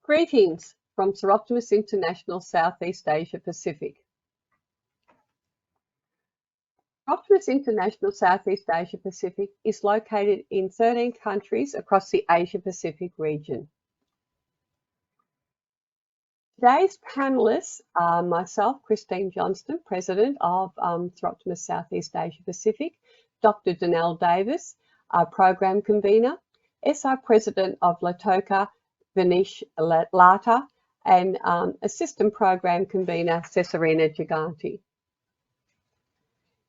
Greetings from Soroptimists International, Southeast Asia Pacific. Soroptimists International, Southeast Asia Pacific is located in 13 countries across the Asia Pacific region. Today's panelists are myself, Christine Johnston, President of Soroptimists Southeast Asia Pacific, Dr. Danelle Davis, our Program Convener, SI President of Lautoka, Vinesh Lata, and Assistant Program Convener, Cesarina Giganti.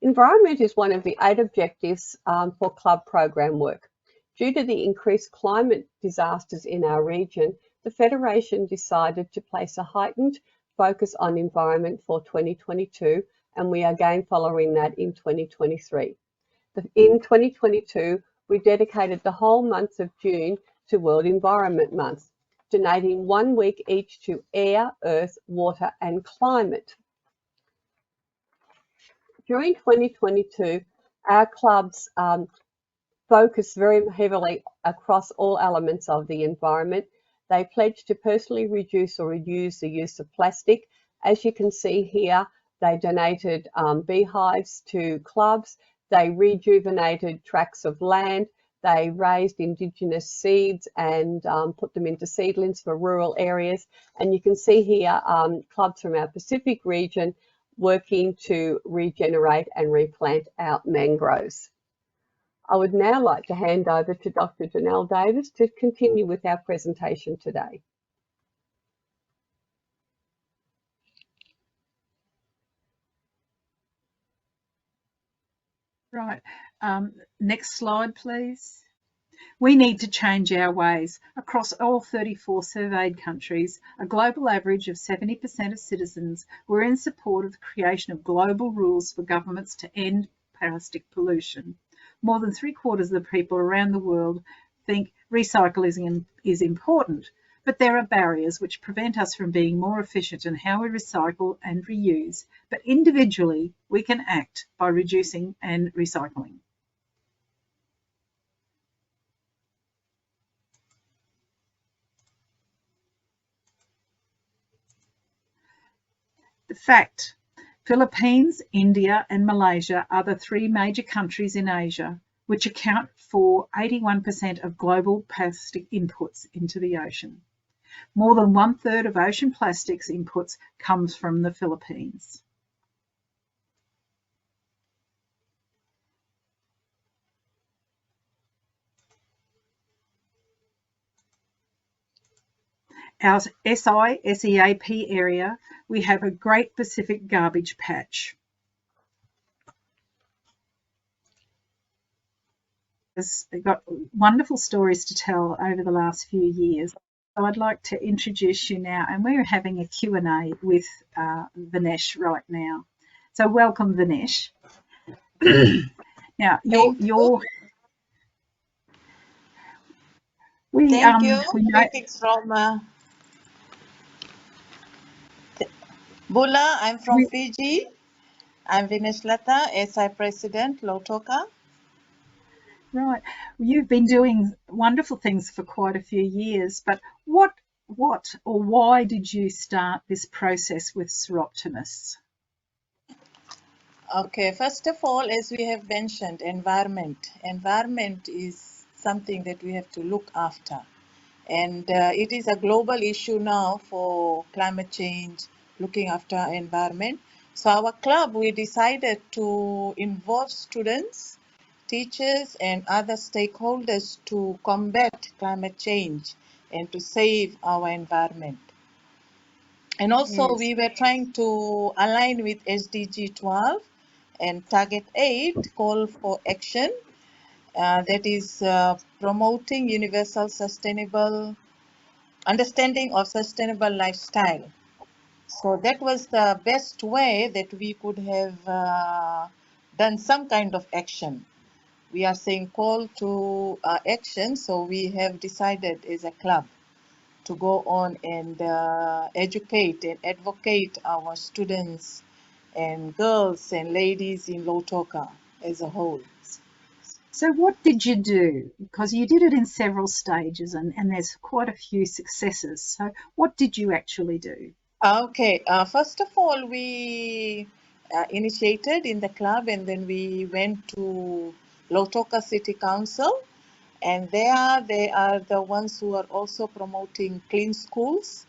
Environment is one of the 8 objectives for club program work. Due to the increased climate disasters in our region, the Federation decided to place a heightened focus on environment for 2022, and we are again following that in 2023. In 2022, we dedicated the whole month of June to World Environment Month, donating 1 week each to air, earth, water, and climate. During 2022, our clubs focused very heavily across all elements of the environment. They pledged to personally reduce or reduce the use of plastic. As you can see here, they donated beehives to clubs. They rejuvenated tracts of land. They raised Indigenous seeds and put them into seedlings for rural areas. And you can see here clubs from our Pacific region working to regenerate and replant our mangroves. I would now like to hand over to Dr. Danelle Davis to continue with our presentation today. Right, next slide, please. We need to change our ways. Across all 34 surveyed countries, a global average of 70% of citizens were in support of the creation of global rules for governments to end plastic pollution. More than 3/4 of the people around the world think recycling is important, but there are barriers which prevent us from being more efficient in how we recycle and reuse. But individually, we can act by reducing and recycling. The fact: Philippines, India and Malaysia are the 3 major countries in Asia which account for 81% of global plastic inputs into the ocean. More than 1/3 of ocean plastics inputs comes from the Philippines. Our SI-SEAP area, we have a Great Pacific Garbage Patch. We've got wonderful stories to tell over the last few years. So I'd like to introduce you now, and we're having a Q&A with Vinesh right now. So welcome, Vinesh. Now, Thank you. Greetings from Bula. I'm from Fiji. I'm Vinesh Lata, SI President, Lautoka. Right. You've been doing wonderful things for quite a few years, but what or why did you start this process with Soroptimists? Okay, first of all, as we have mentioned, environment. Environment is something that we have to look after. And it is a global issue now for climate change, looking after our environment. So our club, we decided to involve students, teachers and other stakeholders to combat climate change and to save our environment. And also we were trying to align with SDG 12 and Target 8, call for action, that is promoting universal sustainable understanding of sustainable lifestyle. So that was the best way that we could have done some kind of action. We are saying call to action, so we have decided as a club to go on and educate and advocate our students and girls and ladies in Lautoka as a whole. So what did you do? Because you did it in several stages and there's quite a few successes. So what did you actually do? Okay, first of all, we initiated in the club, and then we went to Lautoka City Council, and there they are the ones who are also promoting clean schools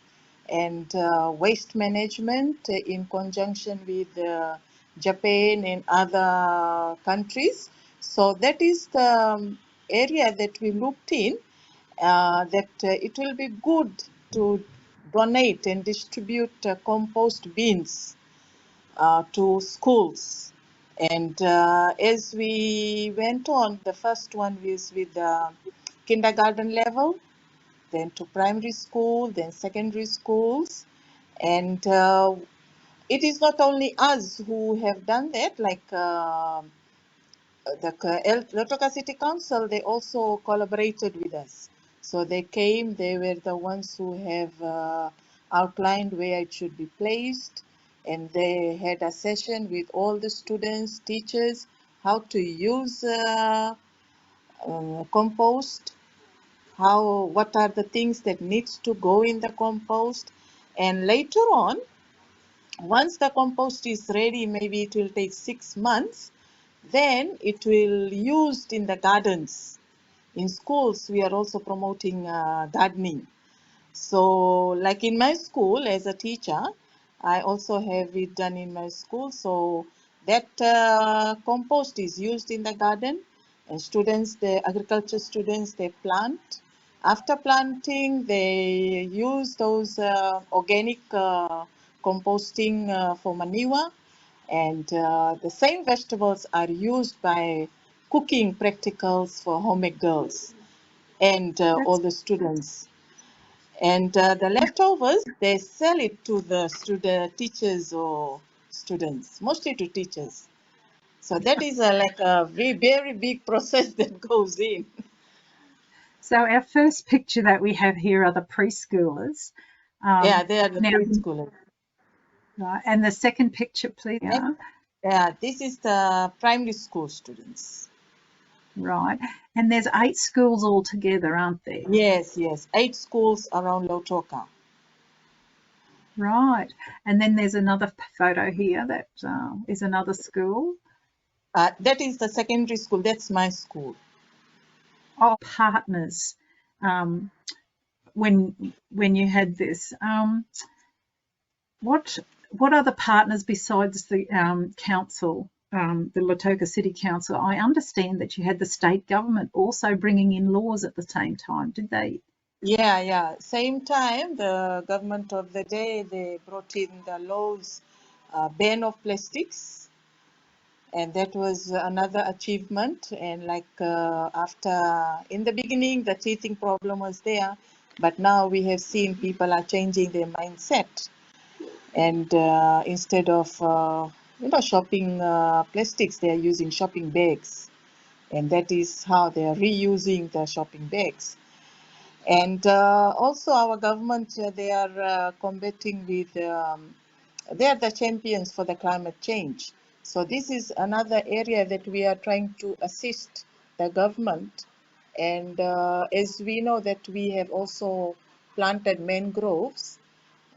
and waste management in conjunction with Japan and other countries. So that is the area that we looked in, that it will be good to donate and distribute compost bins to schools. And as we went on, the first one was with kindergarten level, then to primary school, then secondary schools. And it is not only us who have done that, like the Lautoka City Council, they also collaborated with us. So they came, they were the ones who have outlined where it should be placed, and they had a session with all the students, teachers, how to use compost, what are the things that needs to go in the compost. And later on, once the compost is ready, maybe it will take 6 months, then it will used in the gardens. In schools, we are also promoting gardening. So like in my school as a teacher, I also have it done in my school. So that compost is used in the garden, and students, the agriculture students, they plant. After planting, they use those organic composting for manure, and the same vegetables are used by cooking practicals for homemade girls and all That's the students. And the leftovers, they sell it to the student teachers or students, mostly to teachers. So that is like a very big process that goes in. so our first picture that we have here are the preschoolers. Yeah, they are the Now, preschoolers. right, and the second picture, please. Next, Yeah, yeah, this is the primary school students. right. And there's 8 schools altogether, aren't there? Yes, yes, 8 schools around Lautoka. Right. And then there's another photo here that is another school. That is the secondary school. That's my school. Oh, partners. Um, when you had this, what other partners besides the council, the Lautoka City Council? I understand that you had the state government also bringing in laws at the same time. Did they? Yeah. Same time, the government of the day, they brought in the laws, ban of plastics, and that was another achievement. And like in the beginning, the teething problem was there, but now we have seen people are changing their mindset, and instead of shopping plastics, they are using shopping bags, and that is how they are reusing the shopping bags. And also our government, they are combating with, they are the champions for the climate change. So this is another area that we are trying to assist the government. And as we know that we have also planted mangroves,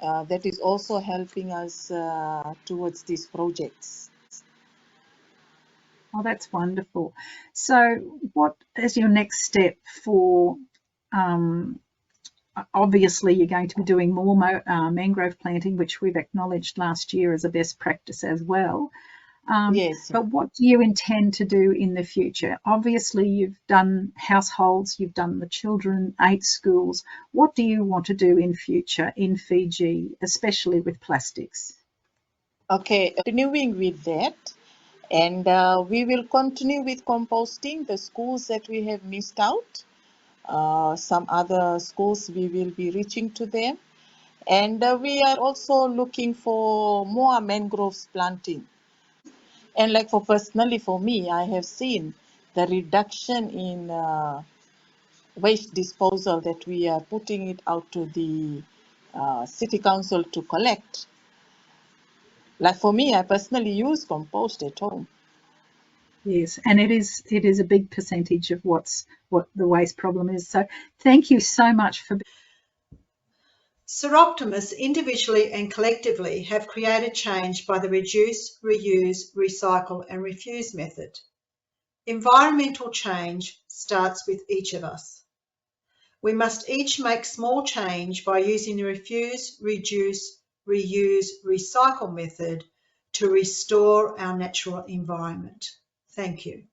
that is also helping us towards these projects. Oh, that's wonderful. So, what is your next step for? Obviously, you're going to be doing more mangrove planting, which we've acknowledged last year as a best practice as well. Yes. But what do you intend to do in the future? Obviously, you've done households, you've done the children, 8 schools. What do you want to do in future in Fiji, especially with plastics? Okay, continuing with that. And we will continue with composting the schools that we have missed out. Some other schools, we will be reaching to them. And we are also looking for more mangroves planting. And like personally for me, I have seen the reduction in waste disposal that we are putting it out to the city council to collect. Like for me, I personally use compost at home. Yes, and it is a big percentage of what the waste problem is. So thank you so much for. Soroptimists individually and collectively have created change by the reduce, reuse, recycle and refuse method. Environmental change starts with each of us. We must each make small change by using the refuse, reduce, reuse, recycle method to restore our natural environment. Thank you.